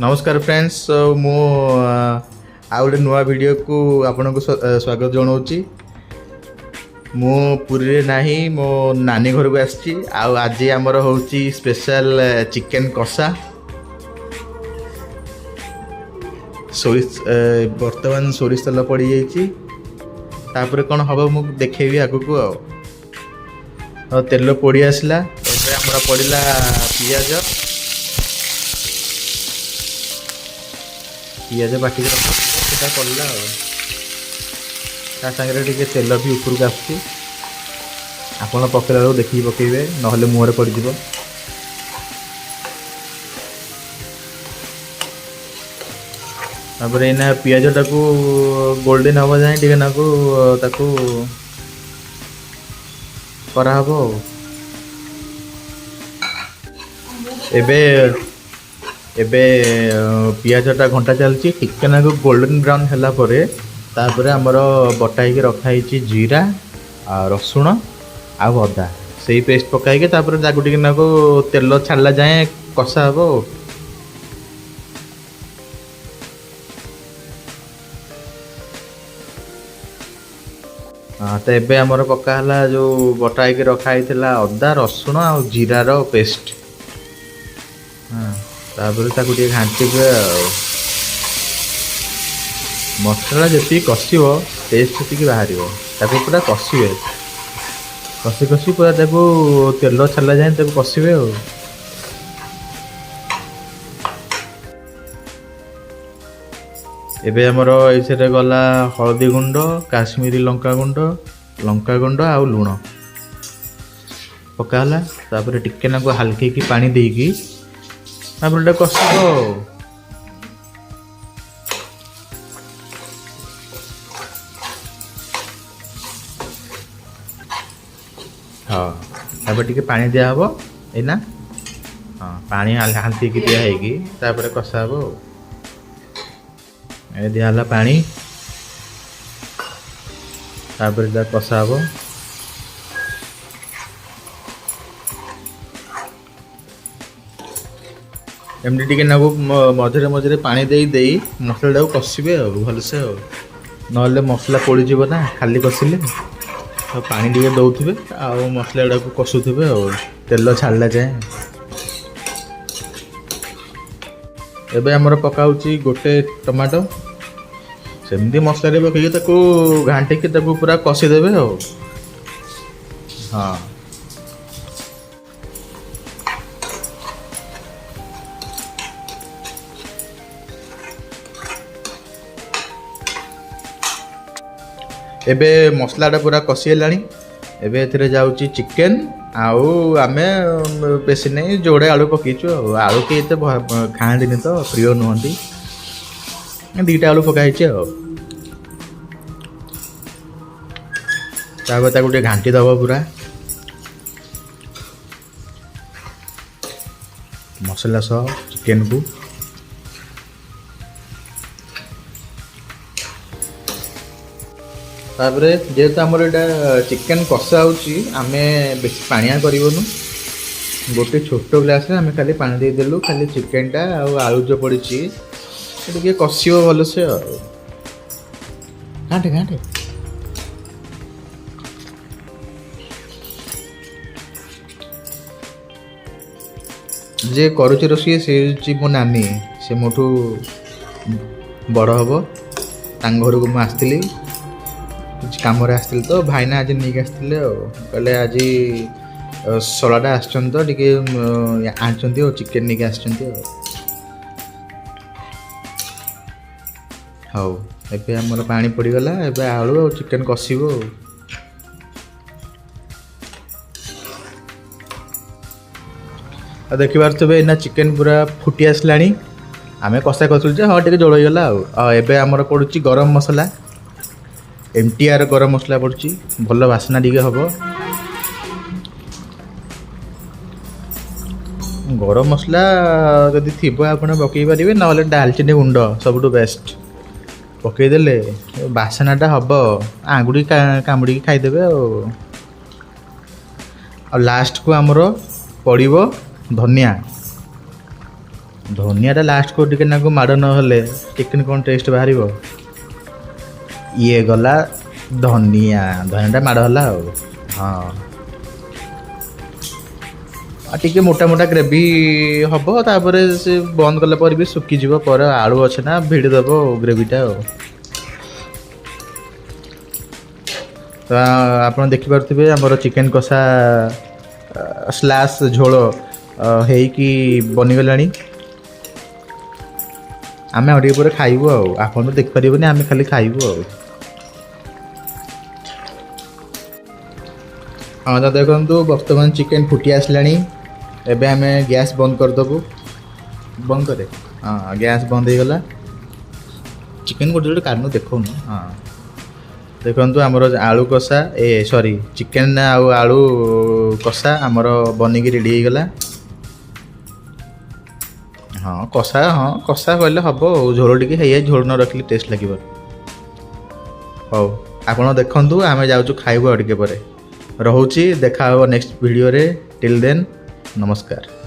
नमस्कार फ्रेंड्स मु आ गोटे नुआ वीडियो को आपन को स्वागत जनाऊँगी। मु पुरी नाही मो नानी घर को आसी आज आमर हूँ स्पेशल चिकेन कषा सोरिष बर्तमान सोरिष तेल पड़ जापर कौन हम मु देखेबी आगु को तेल पड़ी आसला आमर पड़ा पियाज पियाज बाटिक रखा पड़ा सागर टे तेल भी उपरको आसुच्छी आपड़ पकड़ा बेलू देखिए पकेबे ना मुहर पड़ तापर एना पियाज टाकू गोल्डन हवा जाए टे नाकू ताकू कराहब एबे एबे पियाजटा घंटा चलती टिके नाकू गोल्डन ब्राउन है तापर आमर बटाई रखाई जीरा रसुण आदा से पेस्ट पकाई तापर टे नाकू तेल छाड़ा जाए कषा हम। तो एबे आमर पकाला जो बटाई रखाई अदा रसुण आ जीरार पेस्ट तापर ताकू टे घांटे मसला जी कषिब टेस्ट से बाहर ताकू पूरा कषिबे कषि कषि पूरा ताकू तेल छाड़ा जाए ताकू कषिबे एबे हमर एसे गला हलदी गुंड काश्मीरी लंका गुंड आ लुण पकाला तापर टिके नाकू हल्के की पानी देकी तापर कषिब हाँ तापर टिके पानी दिया हबो एना हाँ पानी हाल्के की दिया हैकी तापर कषा हबो दिहला पानी तापर कषा हम। एमती टिके नाकू मझे मझे पानी दे मसला कषिबे भलसे ना मसला पड़ज ना खाली कषिले तो पानी टे दौथे आ मसला गुड़ा कषुवे तेल छाड़ा जाए। एबे आमर पकाउची गोटे टमाटो सेमती मसला पकई घाटिक पूरा कषिदेवे हाँ एबे मसलाटा पूरा कषिगलानी एबे एथिरे जाउची चिकेन आउ आमे बेसी नहीं जोड़े आलू पकईचु आलू के खाती तो प्रिय नुहति दीटा आलू पकाई टे घाटी दब पूरा मसला सह चिकेन को तापर जेहेतु आमर यहाँ चिकेन कषा होमे बेसी पानिया करूँ गोटे छोट ग्लास आम खाली पानी देदेलु खाली चिकेनटा आलू जो पड़ी टे कषिब भलसे घाटे घाटे जे करुचे रोषे से मो नानी से मोठू बड़ हम घर को मुझे आसती कुछ कम आसती तो भाईना आज नहीं आसते कहले आज सलाटा आसचन तो टिके आनचंती चिकेन नहीं आसचंती हाउ एबे हमर पानी पड़ीगला एबे आलू और चिकेन कषिबो देखी पारे एना चिकेन पूरा फुटी आसलानी आम कषा कषुचे हाँ टे जोड़ होगा एबे आमर पड़ुची गरम मसला MTR गरम मसला पड़ुची भल बासना टिके हम गरम मसला जदि थी आप पकई पारे ना डालचीनी गुंड सब बेस्ट पकईदे बासनाटा हम आंगुड़ी कामुड़ी खाईदे आ लास्ट को आमर पड़ो धनिया ଧନିଆଟା ଲାଷ୍ଟକୁ ଟିକେ ନାକୁ ମାଡ଼ ନହେଲେ ଚିକେନ୍ କ'ଣ ଟେଷ୍ଟ ବାହାରିବ। ଇଏ ଗଲା ଧନିଆଟା ମାଡ଼ ହେଲା ଆଉ। ହଁ ଆଉ ଟିକେ ମୋଟା ମୋଟା ଗ୍ରେଭି ହେବ, ତାପରେ ସେ ବନ୍ଦ କଲା ପରେ ବି ଶୁଖିଯିବ। ପରେ ଆଳୁ ଅଛି ନା ଭିଡ଼ି ଦେବ ଗ୍ରେଭିଟା ଆଉ। ତ ଆପଣ ଦେଖିପାରୁଥିବେ ଆମର ଚିକେନ୍ କଷା ସ୍ଲାସ୍ ଝୋଳ ହେଇକି ବନିଗଲାଣି। ଆମେ ଆଉ ଟିକେ ପରେ ଖାଇବୁ ଆଉ। ଆପଣ ତ ଦେଖିପାରିବେନି, ଆମେ ଖାଲି ଖାଇବୁ ଆଉ। ହଁ ତ ଦେଖନ୍ତୁ ବର୍ତ୍ତମାନ ଚିକେନ୍ ଫୁଟି ଆସିଲାଣି। ଏବେ ଆମେ ଗ୍ୟାସ୍ ବନ୍ଦ କରିଦେବୁ। ବନ୍ଦ କରେ। ହଁ ଗ୍ୟାସ୍ ବନ୍ଦ ହେଇଗଲା। ଚିକେନ୍ ଗୋଟେ ଗୋଟେ କାଢ଼ୁନ ଦେଖାଉନୁ। ହଁ ଦେଖନ୍ତୁ ଆମର ଆଳୁ କଷା ଚିକେନ୍ ଆଉ ଆଳୁ କଷା ଆମର ବନିକି ରେଡ଼ି ହେଇଗଲା। ହଁ କଷା କହିଲେ ହେବ ଆଉ। ଝୋଳ ଟିକେ ହେଇଯାଇଛି, ଝୋଳ ନ ରଖିଲେ ଟେଷ୍ଟ ଲାଗିବ। ହଉ ଆପଣ ଦେଖନ୍ତୁ, ଆମେ ଯାଉଛୁ ଖାଇବୁ ଆଉ ଟିକେ ପରେ। ରହୁଛି, ଦେଖା ହେବ ନେକ୍ସଟ ଭିଡ଼ିଓରେ। ଟିଲ୍ ଦେନ୍ ନମସ୍କାର।